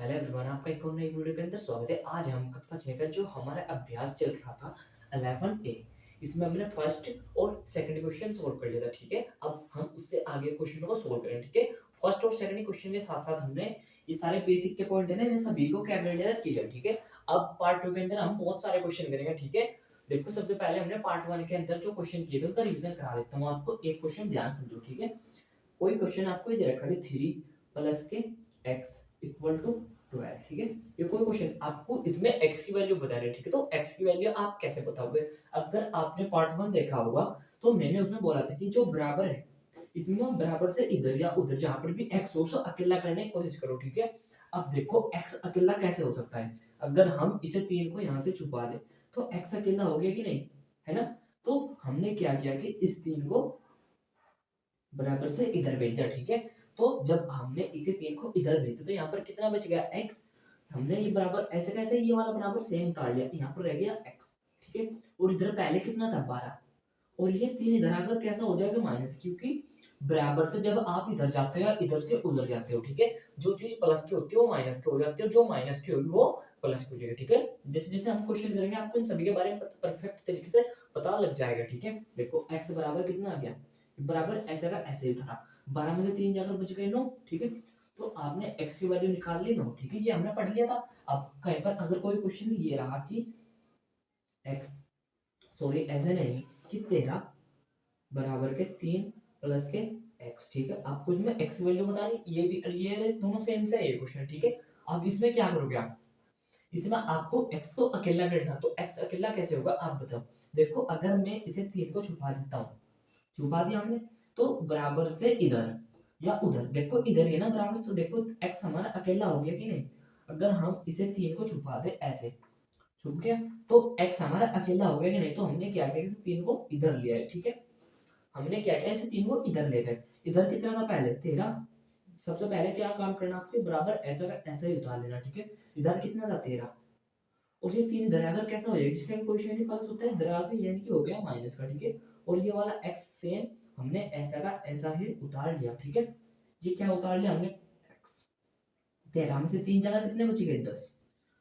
Hello everyone, आपका एक और नई वीडियो के अंदर स्वागत है। आज हम कक्षा 6 का जो हमारा अभ्यास चल रहा था 11A, इसमें हमने फर्स्ट और सेकंड क्वेश्चन सोल्व कर लिया था। ठीक है, अब हम उससे आगे क्वेश्चन को सोल्व करेंगे। ठीक है, फर्स्ट और सेकंड क्वेश्चन के साथ साथ हमने ये सारे बेसिक के पॉइंट है ना, इन सभी को क्या कर लिया था, क्लियर। ठीक है, अब पार्ट 2 के अंदर हम बहुत सारे क्वेश्चन करेंगे। ठीक है, देखो सबसे पहले हमने पार्ट 1 के अंदर जो क्वेश्चन किए थे उनका रिवीजन करा देता हूँ आपको। एक क्वेश्चन ध्यान समझो। ठीक है, कोई क्वेश्चन आपको ये दे रखा है 3 प्लस के x इक्वल टू 12। ठीक है, ये कोई क्वेश्चन आपको इसमें x की वैल्यू बता रहे हैं। ठीक है, तो x की वैल्यू आप कैसे बताओगे? अगर आपने पार्ट 1 देखा होगा तो मैंने उसमें बोला था कि जो बराबर है इसमें बराबर से इधर या उधर जहां पर भी x हो सो अकेला करने की कोशिश करो। ठीक है, अब देखो x अकेला कैसे हो सकता है? अगर हम इसे 3 को यहाँ से छुपा दें तो x अकेला हो गया कि नहीं, है ना? तो हमने क्या किया कि इस 3 को बराबर से इधर भेज दिया। ठीक है, तो जब हमने इसे 3 को इधर भेज दिया तो यहाँ पर कितना बच गया x। हमने ये बराबर ऐसे कैसे ये वाला बराबर सेम उतार लिया, यहाँ पर रह गया x। ठीक है, और इधर पहले कितना था 12, और ये 3 इधर आकर कैसा हो जाएगा माइनस, क्योंकि बराबर से जब आप इधर जाते हो या इधर से उधर जाते हो, ठीक है, जो चीज प्लस की होती है वो माइनस की हो जाती है, जो माइनस की होगी वो प्लस की हो जाएगी। ठीक है, जैसे जैसे हम क्वेश्चन करेंगे आपको इन सभी के बारे में परफेक्ट तरीके से पता लग जाएगा। ठीक है, देखो x बराबर कितना आ गया, बराबर ऐसे का ऐसे ही था, 12 में से 3 जाकर बच गए 9। ठीक है, तो आपने x की वैल्यू निकाल ली 9। ठीक है, ये हमने पढ़ लिया था। अब कहीं पर अगर कोई क्वेश्चन ये रहा कि x, सॉरी ऐसे नहीं, कि 13 बराबर के 3 प्लस के x। ठीक है, आपको इसमें x वैल्यू बतानी, ये भी ये दोनों सेम से है ये क्वेश्चन। ठीक है, अब इसमें क्या करोगे आप, इसमें आपको x को अकेला करना, तो x अकेला कैसे होगा आप बताओ। देखो अगर मैं इसे 3 को छुपा देता हूँ, छुपा दिया हमने, तो बराबर से इधर या उधर, देखो इधर है ना बराबर, तो देखो x हमारा अकेला हो गया कि नहीं। अगर हम इसे 3 को छुपा दे ऐसे, छुप गया, तो x हमारा अकेला हो गया कि नहीं। तो हमने क्या किया, इसे 3 को इधर लिया है। ठीक है, हमने क्या किया, इसे 3 को इधर ले गए। इधर कितना था पहले 13, सबसे पहले क्या काम करना आपके, बराबर ऐसा का ऐसा ही उतार लेना। ठीक है, इधर कितना था 13, और ये 3 इधर आकर कैसा हो जाएगा, जिसका कोएफिशिएंट ही प्लस होता है, इधर आकर यानी कि हो गया माइनस का। ठीक है, और ये वाला x सेम हमने ऐसा का ऐसा ही उतार लिया। ठीक है, ये क्या उतार लिया हमने x, 13 में से 3 जगह कितने बच गए 10,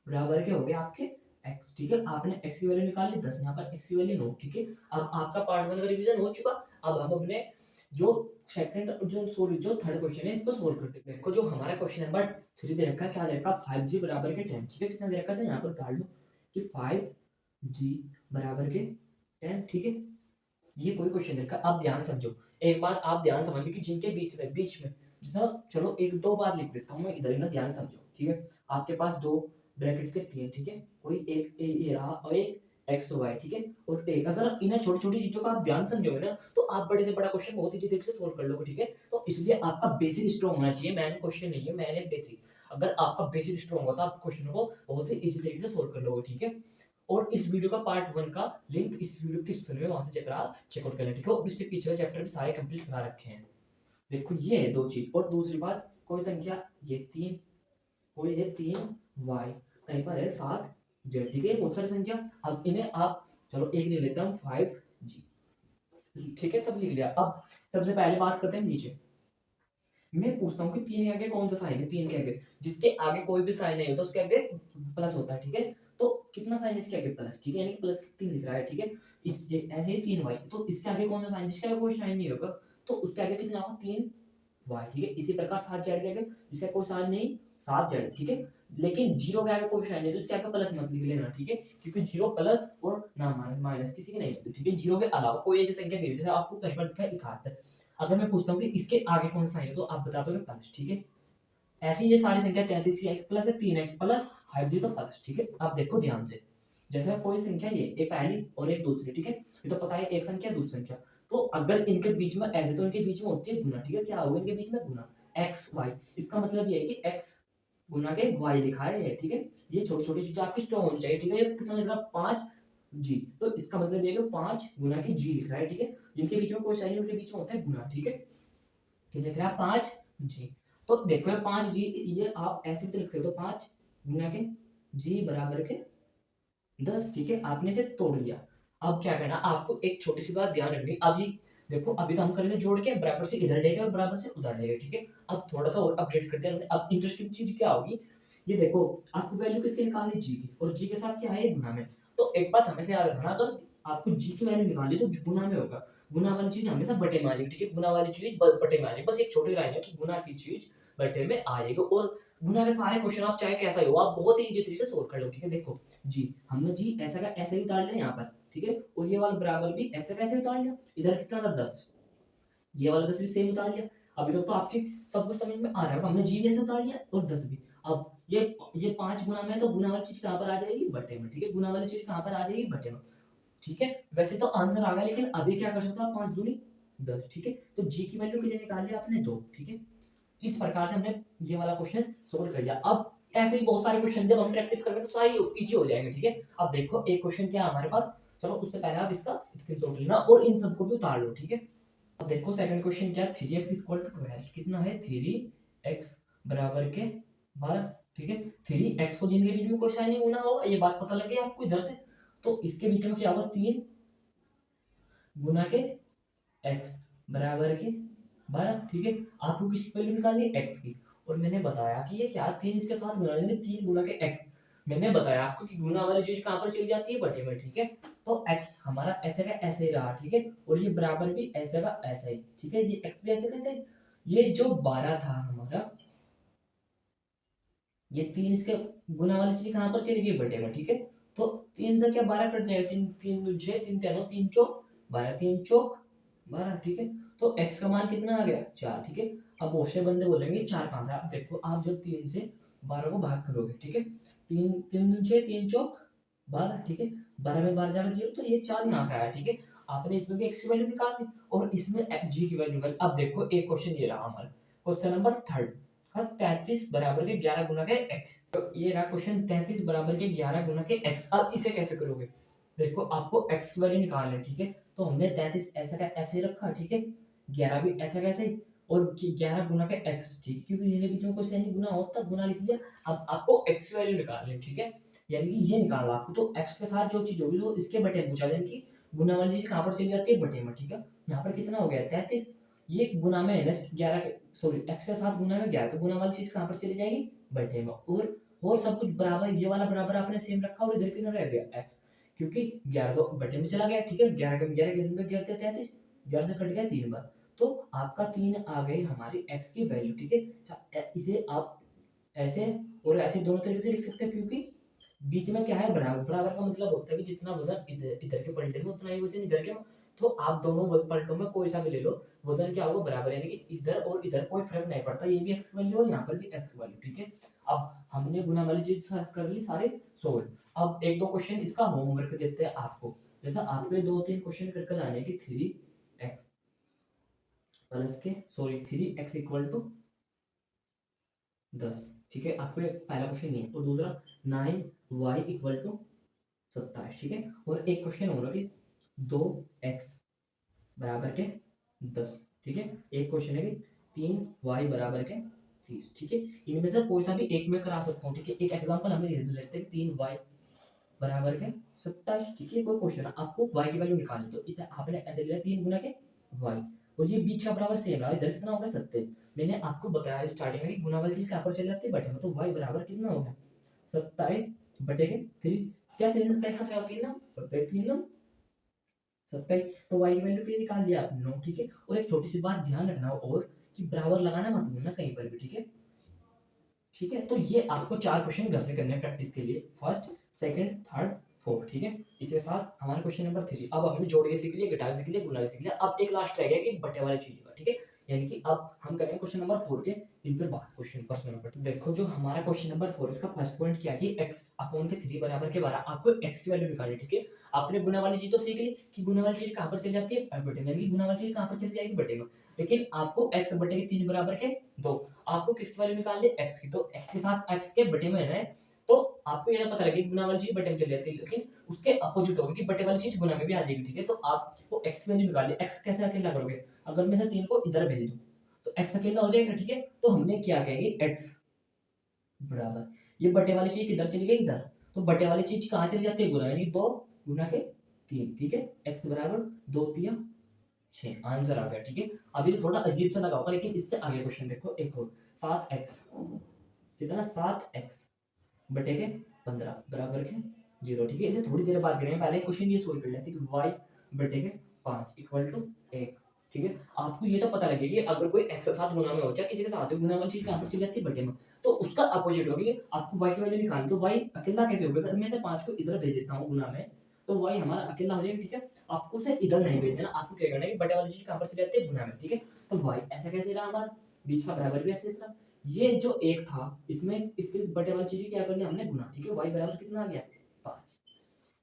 बराबर के हो गए आपके x। ठीक है, आपने x की वैल्यू निकाल ली 10, यहाँ पर x की वैल्यू 9। ठीक है, अब आपका पार्ट 1 का रिवीजन हो चुका। अब हम अपने जो सेकंड जो सॉरी जो थर्ड क्वेश्चन है इसको सोल्व करते हैं। देखो जो हमारा क्वेश्चन नंबर 3 दे रखा है, क्या दे रखा है, 5g बराबर के 10। ठीक है, कितना दे रखा है यहाँ पर उतार लो कि 5g बराबर के 10। ठीक है, ये कोई क्वेश्चन दे रखा है। अब ध्यान समझो, एक बात आप ध्यान समझो कि जिनके बीच में जैसा, चलो एक दो बात लिख देता हूँ मैं इधर ही ना, ध्यान समझो। ठीक है, आपके पास दो ब्रैकेट के 3, ठीक है, कोई एक ये रहा और एक एक्स वाई। ठीक है, और एक अगर इन्हें छोटी छोटी चीजों का आप ध्यान समझोगे ना तो आप बड़े से बड़ा क्वेश्चन बहुत ही तरीके से सोल्व कर लोगे। ठीक है, तो इसलिए आपका बेसिक स्ट्रॉन्ग होना चाहिए, मैंने क्वेश्चन नहीं है, मैंने बेसिक। अगर आपका बेसिक स्ट्रॉन्ग होता आप क्वेश्चन को बहुत ही इजी तरीके से सोल्व कर लोगे। ठीक है, और इस वीडियो का पार्ट 1 का लिंक इस वीडियो के डिस्क्रिप्शन में, वहां से जाकर आप चेकआउट कर लें। ठीक है, और इससे पीछे का चैप्टर भी सारे कंप्लीट करा रखे हैं। देखो ये है दो चीज, और दूसरी बात, कोई संख्या ये 3, कोई है 3 वाई, कहीं पर है 7 जेड। ठीक है, बहुत सारी संख्या। अब इन्हें आप, चलो एक लिख लेता हूँ 5 जी। ठीक है, सब लिख लिया। अब सबसे पहले बात करते हैं नीचे। मैं पूछता हूँ कि 3 के आगे कौन सा साइन है, 3 के आगे जिसके आगे कोई भी साइन नहीं होता उसके आगे प्लस होता है। ठीक है, तो कितना साइन इसके आगे प्लस। ठीक है, यानी प्लस 3 लिख रहा है। ठीक है, ऐसे ही 3 वाई, तो इसके आगे कौन सा साइन, जिसके आगे कोई साइन नहीं होगा तो उसके आगे कितना होगा 3 वाई। ठीक है, इसी प्रकार 7 जेड के आगे जिसका कोई साइन नहीं 7 जेड। ठीक है, लेकिन जीरो के आगे कोई साइन नहीं तो उसके आगे प्लस मत लिख लेना। ठीक है, क्योंकि जीरो प्लस और ना माइनस, माइनस किसी की नहीं होती। ठीक है, जीरो के अलावा कोई ऐसी संख्या नहीं, जैसे आपको कहीं पर दिखा है 71, अगर मैं पूछता हूँ कि इसके आगे कौन सा साइन है तो आप बता दोगे प्लस। ठीक है, ऐसी ये सारी संख्या 33 की प्लस है, 3x प्लस 5g तो प्लस। ठीक है, आप देखो ध्यान से, जैसे कोई संख्या ये एक पहली और एक दूसरी। ठीक है, ये तो पता है एक संख्या दूसरी संख्या, तो अगर इनके बीच में ऐसे, तो इनके बीच में होती है गुना। ठीक है, क्या होगा इनके बीच में गुना, x y, इसका मतलब ये है कि x गुना के y लिखा है ये। ठीक है, ये छोटी छोटी चीजें आपकी स्ट्रॉन्ग होनी चाहिए। ठीक है, ये कितना लिख रहा है 5g, तो इसका मतलब ये कि 5 गुना की g लिख रहा है। ठीक है, जिनके बीच में कोई साइन उनके बीच में होता है गुना। ठीक है, ये लिख रहा है 5g, तो देखो 5g, ये आप ऐसे भी तो लिख सकते हो 5 गुना के g बराबर के 10। ठीक है, आपने इसे तोड़ लिया। अब क्या करना, आपको एक छोटी सी बात ध्यान रखनी। अभी देखो, अभी तो हम करेंगे जोड़ के, बराबर से इधर ले गए और बराबर से उधर ले गए। ठीक है, अब थोड़ा सा और अपडेट करते हैं। अब इंटरेस्टिंग चीज क्या होगी ये देखो आपको वैल्यू किसकी निकालनी, जी की, और जी के साथ क्या है, ये गुना में। तो एक बात हमेशा याद रखना, अगर आपको जी की वैल्यू निकालनी है तो गुना में होगा। गुना वाली चीज हमेशा बटे में आ जाएगी, ठीक है, गुना वाली चीज बटे में आ जाएगी। बस एक छोटी लाइन है कि गुना की चीज बटे में आ जाएगी। और गुना के सारे क्वेश्चन आप चाहे कैसा ही हो, आप बहुत ही इजी तरीके से सोल्व कर लो, ठीक है। देखो जी, हमने जी ऐसा का ऐसे ही उतार लिया यहाँ पर, ठीक है, और ये वाला बराबर भी ऐसे का ऐसे उतार लिया। इधर कितना था, 10, ये वाला 10 भी सेम उतार लिया। अभी तक तो आपके सब कुछ समझ में आ रहा होगा, हमने जी भी ऐसे उतार लिया और 10 भी। अब ये 5 गुना में, तो गुना वाली चीज कहाँ पर आ जाएगी, बटे में, ठीक है, गुना वाली चीज कहाँ पर आ जाएगी, बटे में, ठीक है। वैसे तो आंसर आ गया, लेकिन अभी क्या कर सकते हो आप, 5 दूनी 10, ठीक है। तो जी की वैल्यू कितनी निकाल लिया आपने, 2, ठीक है। इस प्रकार से हमने ये वाला क्वेश्चन सोल्व कर लिया। अब ऐसे ही बहुत सारे क्वेश्चन जब हम प्रैक्टिस करेंगे तो सारे इजी हो जाएंगे, ठीक है। अब देखो एक क्वेश्चन क्या है हमारे पास, चलो उससे पहले आप इसका स्क्रीनशॉट लेना और इन सबको भी उतार लो, ठीक है। अब देखो सेकंड क्वेश्चन क्या है, 3x इक्वल टू 12, कितना है, 3x बराबर के 12, ठीक है। 3x को जिनके बीच में कोई साइन नहीं होना होगा, ये बात पता लग गई आपको इधर से। तो इसके बीच में क्या होगा, 3 गुना के x बराबर के 12, ठीक है। आपको किसकी वैल्यू निकालनी है, x की। और मैंने बताया कि ये क्या, 3 इसके साथ गुना लेंगे, 3 गुना के x। मैंने बताया आपको कि गुना वाली चीज कहां पर चली जाती है, बटे में, ठीक है। तो x हमारा ऐसे का ऐसे ही रहा, ठीक है, और ये बराबर भी ऐसे का ऐसा ही, ठीक है, ये x भी ऐसे का ऐसे ही। ये जो 12 था हमारा, ये 3 इसके गुना वाली चीज कहां पर चली गई, बटे में, ठीक है। तो 3 से क्या 12 कट जाएगा, 3 3 दूनी 6, 3 3 3 चौक 12, 3 चौक 12, ठीक है। तो x का मान कितना आ गया, 4, ठीक है। अब बहुत से बंदे बोलेंगे 4 कहां से, आप देखो, आप जब 3 से 12 को भाग करोगे, ठीक है, 3 3 दूनी 6, 3 चौक 12, ठीक है, 12 में 12 जाएगा 0, तो ये 4 यहाँ से आया, ठीक है। आपने इसमें भी x की वैल्यू निकाल दी और इसमें g की वैल्यू निकाली। अब देखो एक क्वेश्चन ये रहा हमारा, क्वेश्चन नंबर 3 का 33 बराबर के 11 गुना के x। तो ये रहा क्वेश्चन, 33 बराबर के 11 गुना के x। अब इसे कैसे करोगे, देखो आपको x की वैल्यू निकालनी है, ठीक है। तो हमने 33 ऐसा का ऐसे ही रखा, ठीक है, 11 भी ऐसा कैसे ही, और 11 गुना के x, ठीक है, क्योंकि इनके बीच में कोई सैनिक गुना होता, गुना लिख लिया। अब आपको x की वैल्यू निकालनी है, ठीक है, यानी कि ये निकालना आपको। तो x के साथ जो चीज होगी वो इसके बटे में पूछा, यानी कि गुना वाली चीज कहाँ पर चली जाती है, बटे में, ठीक है। यहाँ पर कितना हो गया, 33, ये गुना में है ना 11 के, सॉरी x के साथ गुना में 11, तो गुना वाली चीज कहाँ पर चली जाएगी, बटे में। और सब कुछ बराबर, ये वाला बराबर आपने सेम रखा और इधर कितना रह गया, x, क्योंकि 11 तो बटे में चला गया, ठीक है, 11 का 11 के दिन में 11 33, 11 से कट गया 3 बार, तो आपका 3 आ गई हमारी x की वैल्यू, ठीक है। इसे आप ऐसे और ऐसे दोनों तरीके से लिख सकते हैं, क्योंकि बीच में क्या है, बराबर, बराबर का मतलब होता है कि जितना वजन इधर इधर के पलटे में उतना ही वजन इधर के में। तो आप दोनों पलटों में कोई सा भी ले लो, वजन क्या होगा, बराबर, यानी कि इधर और इधर कोई फर्क नहीं पड़ता, ये भी एक्स वैल्यू और यहाँ पर भी एक्स वैल्यू, ठीक है। अब हमने गुना वाली चीज कर ली सारे सोल्व। अब एक दो क्वेश्चन इसका होमवर्क देते हैं आपको, जैसा आपको ये 2-3 क्वेश्चन करके लाने की, 3x प्लस के, सॉरी 3x इक्वल टू 10, ठीक है, आपको पहला क्वेश्चन ये है, और दूसरा 9y इक्वल टू 27, ठीक है। और एक क्वेश्चन हो रहा है कि 2x बराबर के 10, ठीक है। एक क्वेश्चन है कि 3y बराबर के 30, ठीक है। इनमें से कोई सा भी एक में करा सकता हूँ, ठीक है। एक एग्जांपल हमें ये लेते हैं कि 3y बराबर के 27, ठीक है। कोई क्वेश्चन है, आपको y की वैल्यू निकालनी, तो इसे आपने ऐसे लिया 3 गुना के y, और ये बीच का बराबर सेम रहा, इधर कितना होगा 27। मैंने आपको बताया स्टार्टिंग में कि गुना वाली चीज कहाँ पर चली जाती है, बटे में, तो y बराबर कितना हो गया, 27 बटे के 3, क्या 3 का क्या होती है ना, 27 3 27, तो y की वैल्यू के लिए निकाल लिया आपने 9, ठीक है। और एक छोटी सी बात ध्यान रखना और कि बराबर लगाना मत भूलना कहीं पर भी, ठीक है, ठीक है। तो ये आपको 4 क्वेश्चन घर से करने हैं प्रैक्टिस के लिए, फर्स्ट, सेकंड, थर्ड, फोर्थ, ठीक है। इसके साथ हमारा क्वेश्चन नंबर 3, अब हमने जोड़ के सीख लिया, घटा के सीख लिया, गुणा के सीख लिया। अब एक लास्ट रह गया कि बटे वाली चीज का, ठीक है, यानी कि अब हम करेंगे क्वेश्चन नंबर 4 के इन पर बात, क्वेश्चन पर्सन नंबर। देखो जो हमारा क्वेश्चन नंबर 4, इसका फर्स्ट पॉइंट क्या है कि x अपॉन के 3 बराबर के 12, आपको x की वैल्यू निकालनी है, ठीक है। आपने गुना वाली चीज तो सीख ली कि गुना वाली चीज कहां पर चली जाती है, बटे में, यानी कि गुना वाली चीज कहां पर चली जाएगी, बटे में। लेकिन आपको x बटे के 3 बराबर के 2, आपको किसकी वैल्यू निकालनी है, x की, तो x के साथ x के बटे में है, तो आपको ये पता लगे गुना वाली चीज बटे में चली जाती है, लेकिन उसके अपोजिट होगी कि बटे वाली चीज गुना में भी आ जाएगी, ठीक है। तो आपको x की वैल्यू निकालनी है, x कैसे अकेला करोगे, अगर मैं से 3 को इधर भेज दूं तो x अकेला हो जाएगा, ठीक है। तो हमने क्या कहेंगे, x बराबर, ये बटे वाली चीज किधर चली गई, इधर, तो बटे वाली चीज कहाँ चली जाती है, गुना, यानी 2 गुना के 3, ठीक है, x बराबर 2 3 6, आंसर आ गया, ठीक है। अभी तो थोड़ा अजीब सा लगा होगा, लेकिन इससे आगे क्वेश्चन देखो, एक और 7x, कितना 7x बटे के 15 बराबर के 0, ठीक है। इसे थोड़ी देर बाद करेंगे, पहले क्वेश्चन ये सोल्व कर लेते हैं कि y बटे के 5 इक्वल टू 1, ठीक है। आपको ये तो पता लगे कि अगर कोई x के साथ गुना में हो, चाहे किसी के साथ हो, गुना वाली चीज कहाँ पर चली जाती है, बटे में, तो उसका अपोजिट होगी कि आपको y की वैल्यू निकालनी, तो y अकेला कैसे होगा, अगर मैं से 5 को इधर भेज देता हूँ गुना में, तो y हमारा अकेला हो जाएगा, ठीक है। आपको उसे इधर नहीं भेज देना, आपको क्या करना है कि बटे वाली चीज कहाँ पर चली जाती है, गुना में, ठीक है। तो y ऐसा कैसे रहा हमारा, बीच का बराबर भी ऐसे रहा, ये जो एक था इसमें इसके बटे वाली चीज क्या कर लिया हमने, गुना, ठीक है। y बराबर कितना आ गया, 5।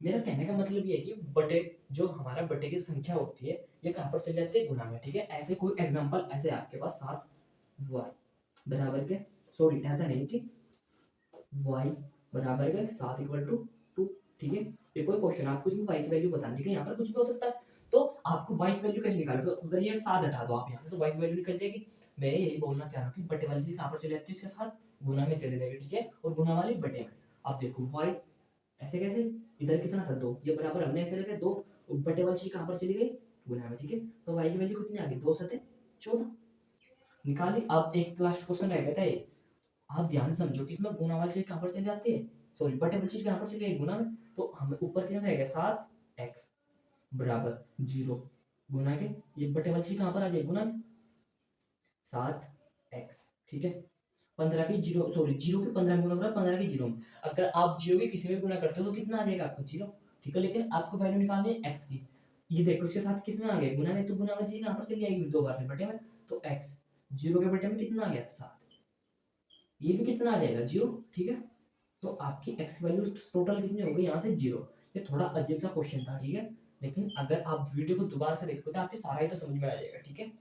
मेरा कहने का मतलब ये है कि बटे, जो हमारा बटे की संख्या होती है, ये कहाँ पर चली जाती है, गुना में, ठीक है। ऐसे कोई एग्जांपल, ऐसे आपके पास 7y बराबर के, सॉरी ऐसा नहीं, ठीक, y बराबर के 7 इक्वल टू 2, ठीक है। ये कोई क्वेश्चन, आपको इसमें y की वैल्यू बतानी, ठीक है। यहाँ पर कुछ भी हो सकता है, तो आपको y की वैल्यू कैसे निकालोगे, अगर ये 7 हटा दो आप यहाँ से, तो y की वैल्यू निकल जाएगी। मैं यही बोलना चाह रहा हूँ कि बटे वाली चीज कहाँ पर चली जाती है, इसके साथ गुना में चली जाएगी, ठीक है, और गुना वाली बटे में। अब देखो y ऐसे कैसे, इधर कितना था 2, ये बराबर हमने ऐसे रखे 2, बटे वाली चीज कहाँ पर चली गई, गुना में, ठीक है। तो y की वैल्यू कितनी आ गई, 2 7 14 निकाली। अब एक लास्ट क्वेश्चन रह गया था ये, आप ध्यान से समझो कि इसमें गुना वाली चीज कहाँ पर चली जाती है, सॉरी बटे वाली चीज कहाँ पर चली गई, गुना में। तो हमें ऊपर कितना रहेगा, 7x बराबर 0 गुना के, ये बटे वाली चीज कहाँ पर आ जाएगी, गुना में, 7x, ठीक है। 15 की जीरो, सॉरी 0 की 15 गुना करा, 15 की 0 में, अगर आप 0 की किसी में गुना करते हो तो कितना आ जाएगा आपको, 0, ठीक है। लेकिन आपको वैल्यू निकालनी है x की, ये देखो इसके साथ किसमें आ गया, गुना में, तो गुना वाली चीज कहाँ पर चली जाएगी, दो बार से बटे में, तो x 0 के बटे में कितना आ गया, 7, ये भी कितना आ जाएगा, 0, ठीक है। तो आपकी x वैल्यू टोटल कितनी हो गई, यहाँ से 0। ये थोड़ा अजीब सा क्वेश्चन था, ठीक है, लेकिन अगर आप वीडियो को दोबारा से देखो तो आपके सारा ही तो समझ में आ जाएगा, ठीक है।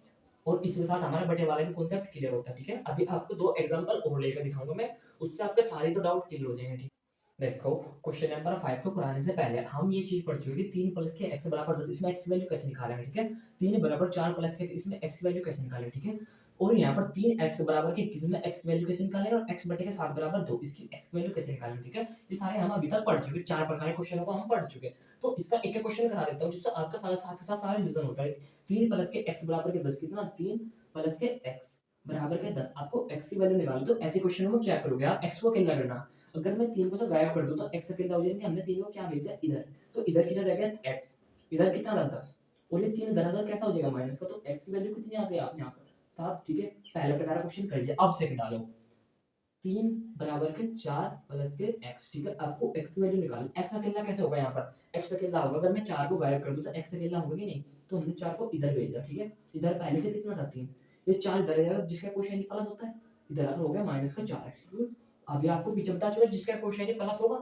और इसके साथ हमारा बटे वाला भी कॉन्सेप्ट क्लियर होता है, ठीक है। अभी आपको दो एग्जांपल और लेकर दिखाऊंगा मैं, उससे आपके सारे तो डाउट क्लियर हो जाएंगे, ठीक। देखो क्वेश्चन नंबर 5 को कराने से पहले हम ये चीज पढ़ चुके कि 3 प्लस के x बराबर 10, इसमें x वैल्यू कैसे निकालेंगे, ठीक है। 3 बराबर 4 प्लस के, इसमें x वैल्यू कैसे निकालेंगे, ठीक है। और यहाँ पर 3x बराबर के 21 में x वैल्यू कैसे निकालेंगे, और x बटे के 7 बराबर 2, इसकी x वैल्यू कैसे निकालेंगे, ठीक है। ये सारे हम अभी तक पढ़ चुके, 4 प्रकार के क्वेश्चनों को हम पढ़ चुके। तो इसका एक एक क्वेश्चन करा देता हूँ, जिससे आपका साथ साथ साथ सारा रिवीजन होता है। 3 प्लस के x बराबर के 10 कितना, 3 प्लस के x बराबर के 10, आपको x की वैल्यू निकालनी। तो ऐसे क्वेश्चनों में क्या करोगे आप, x को अकेला करना, अगर मैं 3 को तो गायब कर दूं तो x अकेला हो जाएगा, हमने 3 को क्या भेज दिया इधर, तो इधर कितना रह गया x, इधर कितना रहा 10, और ये 3 धनाधन कैसा हो जाएगा माइनस का, तो x की वैल्यू कितनी आ गई आप यहाँ पर 7, ठीक है। पहला प्रकार क्वेश्चन कर लिया। अब सेकंड डालो, 3 बराबर के 4 प्लस के x, ठीक है। आपको x की वैल्यू निकालनी, x अकेला कैसे होगा, यहाँ पर x अकेला होगा, अगर मैं 4 को गायब कर दूं तो x अकेला होगा कि नहीं, तो हमने 4 को इधर भेज दिया, ठीक है। इधर पहले से कितना था 3, ये 4 इधर जाएगा, जिसका क्वेश्चन प्लस होता है, इधर हो गया माइनस का 4x। अभी आपको पीछे बता चुका जिसका क्वेश्चन प्लस होगा,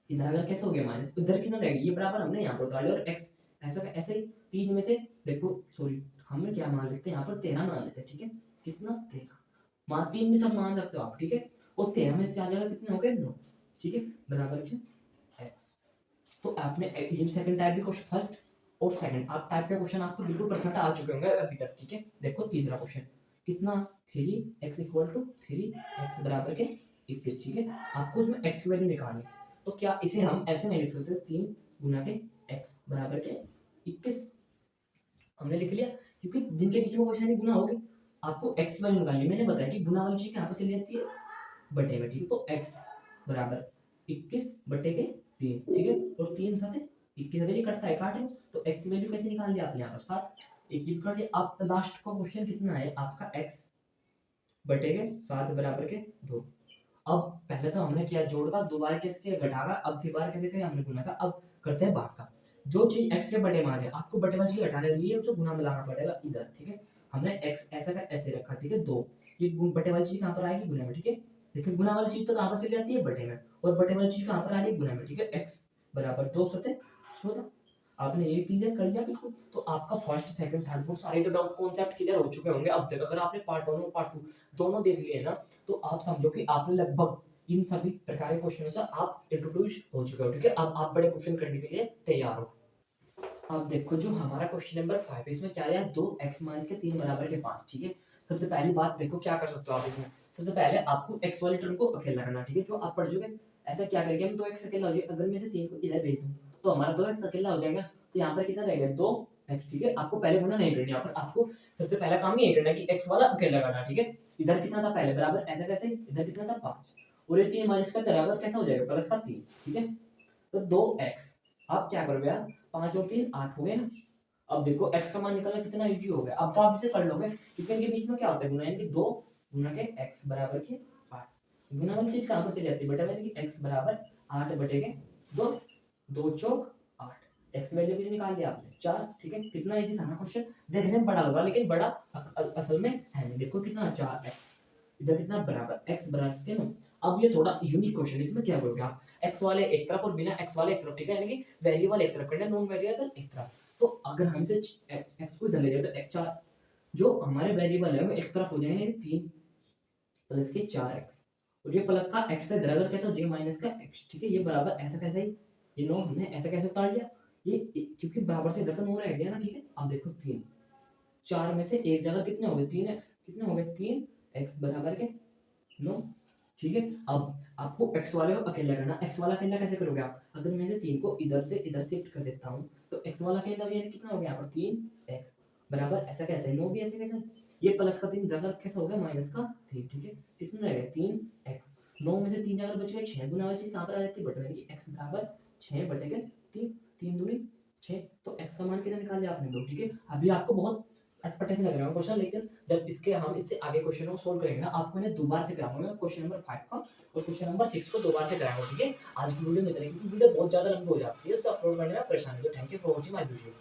इधर अगर कैसे हो गया माइनस, इधर कितना रहेगा, ये बराबर हमने यहाँ पर उतार लिया, और x ऐसा का ऐसे ही 3 में से देखो, सॉरी हमें क्या मान लेते हैं यहाँ पर 13 मान लेते हैं, ठीक है। कितना 13 मान, 3 में सब मान सकते हो आप, ठीक है। और 13 में से 4 जगह कितने हो गए 9, ठीक है, बराबर के x। तो आपने ये सेकंड टाइप भी क्वेश्चन, फर्स्ट और सेकंड आप टाइप का क्वेश्चन आपको बिल्कुल परफेक्ट आ चुके होंगे अभी तक, ठीक है। देखो तीसरा क्वेश्चन कितना, 3x इक्वल टू 3x बराबर के 21, ठीक है। आपको उसमें x की वैल्यू निकालनी है, तो क्या इसे हम ऐसे नहीं लिख सकते, 3 गुना के x बराबर के 21 हमने लिख लिया, क्योंकि जिनके बीच में क्वेश्चन गुना हो गए, आपको x की वैल्यू निकालनी है। मैंने बताया कि गुना वाली चीज कहाँ पर चली जाती है, बटे में, ठीक है। तो x बराबर 21 बटे के 3, ठीक है, और 3 साथ 21 अगर ये कटता है काट लो, तो x की वैल्यू कैसे निकाल ली आपने यहाँ पर 7, एक ही कट लिया। अब लास्ट का क्वेश्चन कितना है आपका, x बटे के 7 बराबर के 2। अब पहले तो हमने किया जोड़ का, दोबारा कैसे किया घटा का, अब दोबारा कैसे किया हमने गुना का। अब करते हैं भाग का, जो चीज x के बटे में आ जाए आपको बटे वाली चीज हटाने के लिए उसे गुना में लाना पड़ेगा इधर, ठीक है। हमने x ऐसा का ऐसे रखा, ठीक है, 2, ये बटे वाली चीज कहाँ पर आएगी, गुना में, ठीक है। लेकिन गुना वाली चीज तो कहाँ पर चली जाती है, बटे में, और बटे वाली चीज कहाँ पर आ रही है, गुना में, ठीक है। x बराबर 2 सते 16, आपने ये क्लियर कर लिया बिल्कुल। तो आपका फर्स्ट सेकंड थर्ड फोर्थ सारे तो डाउट कॉन्सेप्ट क्लियर हो चुके होंगे अब तक। अगर आपने पार्ट 1 और पार्ट 2 दोनों देख लिए ना, तो आप समझो कि आपने लगभग इन सभी प्रकार के क्वेश्चनों से आप इंट्रोड्यूस हो चुके हो, ठीक है। अब आप बड़े क्वेश्चन करने के लिए तैयार हो। अब देखो जो हमारा क्वेश्चन नंबर 5 है, इसमें क्या आया, 2x माइनस के 3 बराबर के 5, ठीक है। सबसे पहली बात देखो क्या कर सकते हो आप इसमें, सबसे पहले आपको x वाले टर्म को अकेला करना, ठीक है, जो आप पढ़ चुके। ऐसा क्या करेंगे हम, 2x अकेला हो जाएगा, अगर मैं से 3 को इधर भेज दूं तो हमारा 2x अकेला हो जाएगा, तो यहाँ पर कितना रहेगा 2x, ठीक है। आपको पहले गुना नहीं करना, यहाँ पर आपको सबसे पहला काम ये करना है कि x वाला अकेला करना, ठीक है। इधर कितना था पहले बराबर, ऐसा कैसे, इधर कितना था 5, और ये 3 माइनस का बराबर कैसा हो जाएगा, प्लस का 3, ठीक है। तो 2x, आप क्या करोगे यार, 5 और 3 8 हो गए ना। अब देखो x का मान निकालना कितना इजी हो गया, अब तो आप इसे कर लोगे, क्योंकि इनके बीच में क्या होता है गुना, यानी कि 2 गुना के x बराबर के 8, गुना वाली चीज कहां पर चली जाती है बेटा, यानी कि x बराबर 8 बटे के 2, 2 चौक 8, x वैल्यू कितनी निकाल दी आपने 4, ठीक है। कितना इजी था ना क्वेश्चन, देखने में बड़ा लग रहा लेकिन बड़ा असल में है नहीं। देखो कितना 4x, इधर कितना बराबर x बराबर इसके ना। अब ये थोड़ा यूनिक क्वेश्चन, इसमें क्या करोगे आप, x वाले एक तरफ और बिना x वाले एक तरफ, ठीक है, यानी कि वेरिएबल एक तरफ करना है, नॉन वेरिएबल एक तरफ। तो अगर हम इसे x को इधर ले जाए तो x 4, जो हमारे वेरिएबल है वो एक तरफ हो जाएंगे 3 प्लस के 4x, और ये प्लस का x से इधर कैसे हो जाएगा माइनस का x, ठीक है। ये बराबर ऐसा कैसे ही, ये नो हमने ऐसा कैसे उतार लिया, ये क्योंकि बराबर से इधर तो नो रह गया ना, ठीक है। अब देखो 3 4 में से एक जगह कितने हो गए 3x, कितने हो गए 3x बराबर के 9, ठीक है। अब आपको x वाले को अकेला करना, x वाला अकेला कैसे करोगे आप, अगर मैं से 3 को इधर से इधर शिफ्ट कर देता हूं तो x वाला अकेला भी यानी कितना हो गया यहाँ पर 3x बराबर ऐसा कैसे, 9 भी ऐसे कैसे, ये प्लस का 3 जगह कैसा हो गया माइनस का 3, ठीक है। कितना रह गया 3x, 9 में से 3 जगह बच गए 6, गुना वाली चीज कहां पर आ जाती है बटे, यानी कि x बराबर 6 बटे के 3, 3 दूनी 6, तो x का मान कितना निकाल लिया आपने 2, ठीक है। अभी आपको बहुत अटपटे से लग रहा है क्वेश्चन, लेकिन जब इसके हम इससे आगे क्वेश्चनों को सोल्व करेंगे ना, आपको इन्हें दोबारा से कराऊंगा मैं, क्वेश्चन नंबर 5 का और क्वेश्चन नंबर 6 को दोबारा से कराऊंगा, ठीक है। आज की वीडियो में इतना ही, क्योंकि वीडियो बहुत ज्यादा लंबी हो जाती है तो अपलोड करने में परेशानी। तो thank you for watching my video.